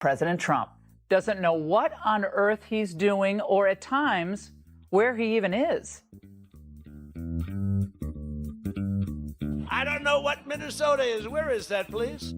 President Trump doesn't know what on earth he's doing or at times where he even is. I don't know what Minnesota is. Where is that, please?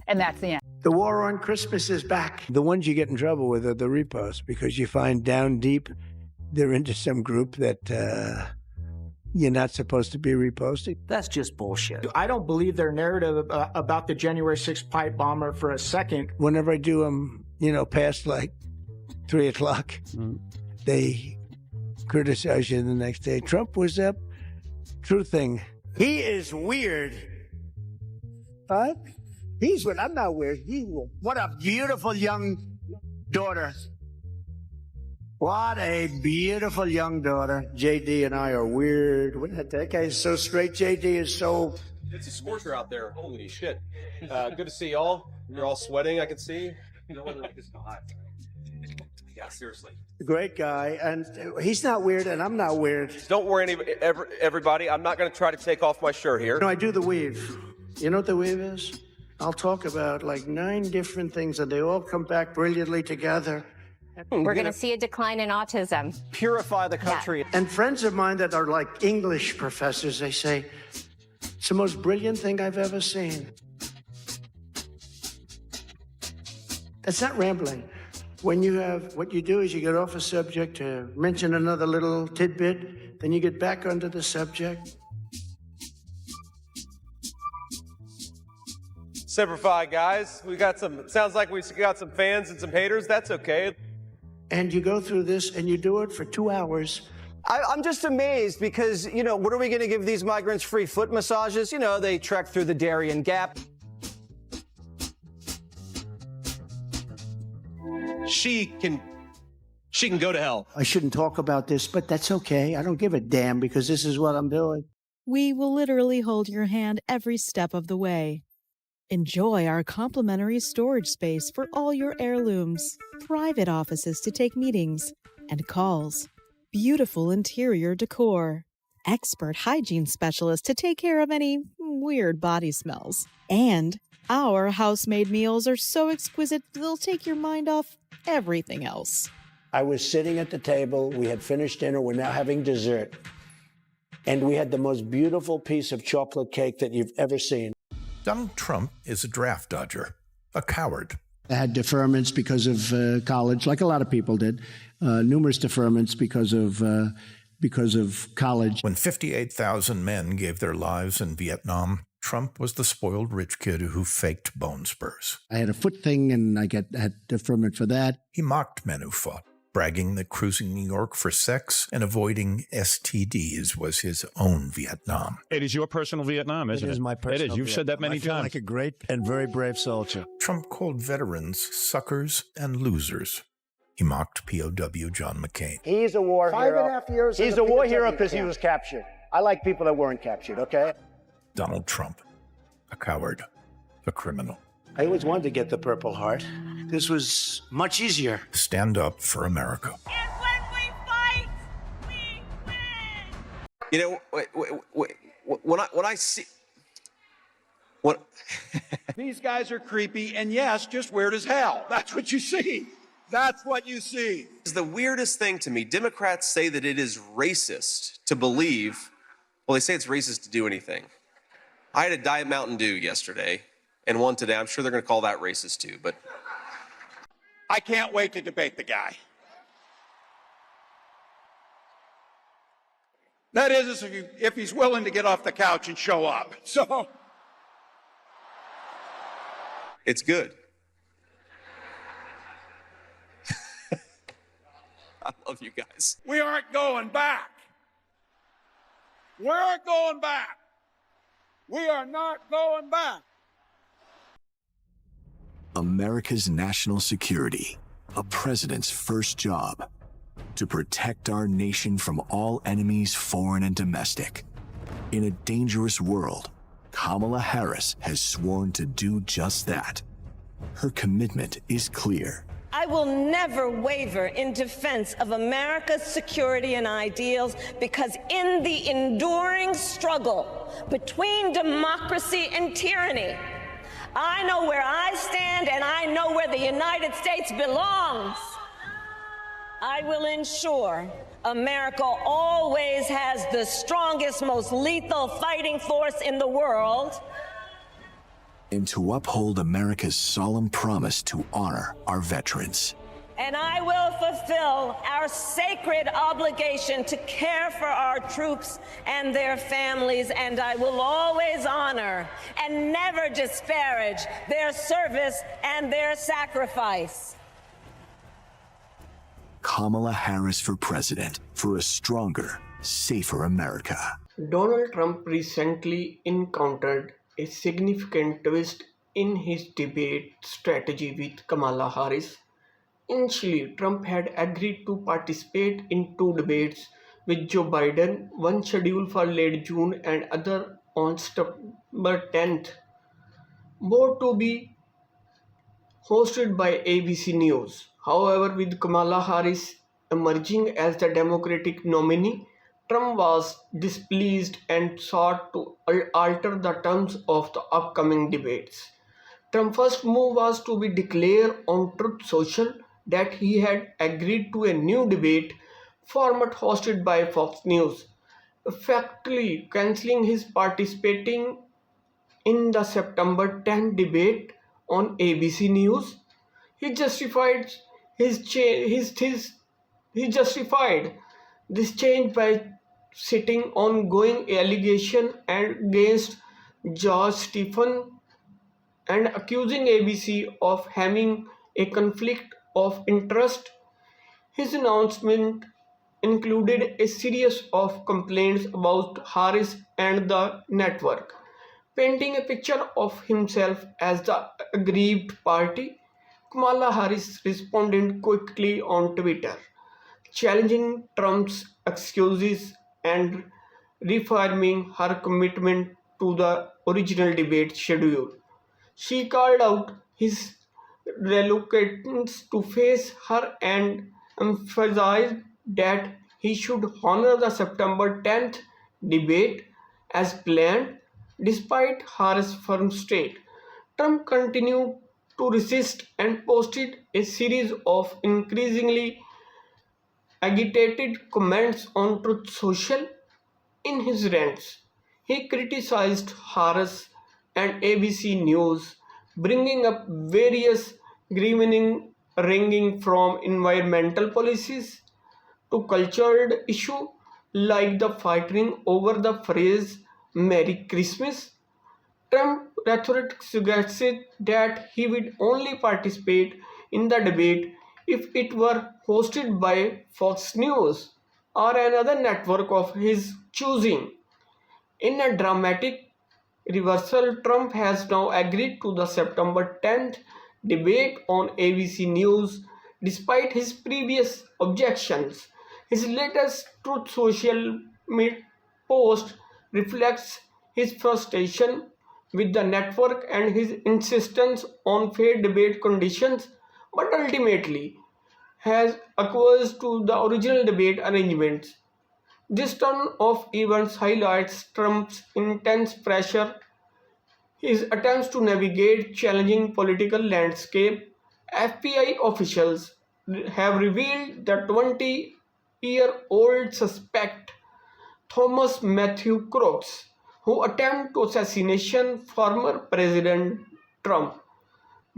And that's the end. The war on Christmas is back. The ones you get in trouble with are the repos, because you find down deep they're into some group that you're not supposed to be reposting. That's just bullshit. I don't believe their narrative about the January 6th pipe bomber for a second. Whenever I do them, past like 3 o'clock, they criticize you the next day. Trump was up. True thing. He is weird. Huh? He's weird. I'm not weird. What a beautiful young daughter. What a beautiful young daughter. JD and I are weird. That guy is so straight. JD is so... It's a scorcher out there. Holy shit. Good to see y'all. You're all sweating, I can see. Yeah, seriously. Great guy. And he's not weird, and I'm not weird. Don't worry, everybody. I'm not going to try to take off my shirt here. I do the weave. You know what the weave is? I'll talk about like 9 different things, and they all come back brilliantly together. We're going to see a decline in autism. Purify the country. Yeah. And friends of mine that are like English professors, they say, it's the most brilliant thing I've ever seen. That's not rambling. What you do is you get off a subject to mention another little tidbit, then you get back onto the subject. Simplify, guys. Sounds like we got some fans and some haters. That's okay. And you go through this and you do it for 2 hours. I'm just amazed because, what are we going to give these migrants free foot massages? They trek through the Darien Gap. She can go to hell. I shouldn't talk about this, but that's okay. I don't give a damn because this is what I'm doing. We will literally hold your hand every step of the way. Enjoy our complimentary storage space for all your heirlooms, private offices to take meetings and calls, beautiful interior decor, expert hygiene specialists to take care of any weird body smells. And our house-made meals are so exquisite they'll take your mind off everything else. I was sitting at the table. We had finished dinner. We're now having dessert. And we had the most beautiful piece of chocolate cake that you've ever seen. Donald Trump is a draft dodger, a coward. I had deferments because of college, like a lot of people did. Numerous deferments because of college. When 58,000 men gave their lives in Vietnam, Trump was the spoiled rich kid who faked bone spurs. I had a foot thing, and I had deferment for that. He mocked men who fought, bragging that cruising New York for sex and avoiding STDs was his own Vietnam. It is your personal Vietnam, isn't it? It is my personal It is. You've said that many I feel times. like a great and very brave soldier. Trump called veterans suckers and losers. He mocked POW John McCain. He's a war hero. 5.5 years. He's a war hero because he was captured. I like people that weren't captured, okay? Donald Trump, a coward, a criminal. I always wanted to get the Purple Heart. This was much easier. Stand up for America. And when we fight, we win. When I see... These guys are creepy, and yes, just weird as hell. That's what you see. That's what you see. It's the weirdest thing to me. Democrats say that it is racist to believe... Well, they say it's racist to do anything. I had a Diet Mountain Dew yesterday, and one today. I'm sure they're going to call that racist too, but... I can't wait to debate the guy. That is, if he's willing to get off the couch and show up. So... It's good. I love you guys. We aren't going back. We aren't going back. We are not going back. America's national security, a president's first job, to protect our nation from all enemies, foreign and domestic. In a dangerous world, Kamala Harris has sworn to do just that. Her commitment is clear. I will never waver in defense of America's security and ideals, because in the enduring struggle between democracy and tyranny, I know where I stand and I know where the United States belongs. I will ensure America always has the strongest, most lethal fighting force in the world. And to uphold America's solemn promise to honor our veterans. And I will fulfill our sacred obligation to care for our troops and their families, and I will always honor and never disparage their service and their sacrifice. Kamala Harris for president, for a stronger, safer America. Donald Trump recently encountered a significant twist in his debate strategy with Kamala Harris. Initially, Trump had agreed to participate in 2 debates with Joe Biden, one scheduled for late June and other on September 10th, both to be hosted by ABC News. However, with Kamala Harris emerging as the Democratic nominee, Trump was displeased and sought to alter the terms of the upcoming debates. Trump's first move was to be declare on Truth Social that he had agreed to a new debate format hosted by Fox News, effectively cancelling his participating in the September 10th debate on ABC News. He justified he justified this change by citing ongoing allegation against George Stephen and accusing ABC of having a conflict of interest. His announcement included a series of complaints about Harris and the network, painting a picture of himself as the aggrieved party. Kamala Harris responded quickly on Twitter, challenging Trump's excuses and reaffirming her commitment to the original debate schedule. She called out his reluctance to face her and emphasized that he should honor the September 10th debate as planned. Despite Harris' firm state, Trump continued to resist and posted a series of increasingly agitated comments on Truth Social. In his rants, he criticized Harris and ABC News, bringing up various grievances ranging from environmental policies to cultural issues like the fighting over the phrase Merry Christmas. Trump rhetoric suggested that he would only participate in the debate if it were hosted by Fox News or another network of his choosing. In a dramatic reversal, Trump has now agreed to the September 10th debate on ABC News despite his previous objections. His latest Truth Social post reflects his frustration with the network and his insistence on fair debate conditions, but ultimately has acquiesced to the original debate arrangements. This turn of events highlights Trump's intense pressure, his attempts to navigate challenging political landscape. FBI officials have revealed the 20-year-old suspect Thomas Matthew Crooks, who attempted to assassinate former President Trump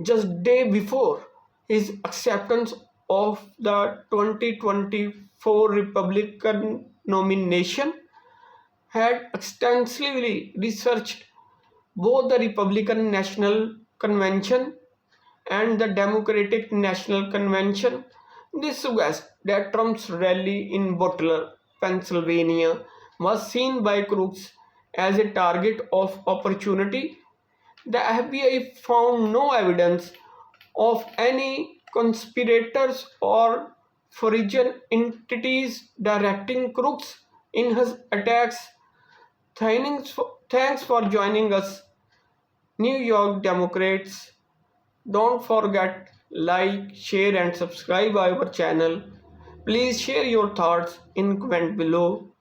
just day before his acceptance of the 2024 Republican nomination, had extensively researched both the Republican National Convention and the Democratic National Convention. This suggests that Trump's rally in Butler, Pennsylvania, was seen by crooks as a target of opportunity. The FBI found no evidence of any conspirators or foreign entities directing crooks in his attacks. Thanks for joining us, New York Democrats. Don't forget like, share and subscribe our channel. Please share your thoughts in comment below.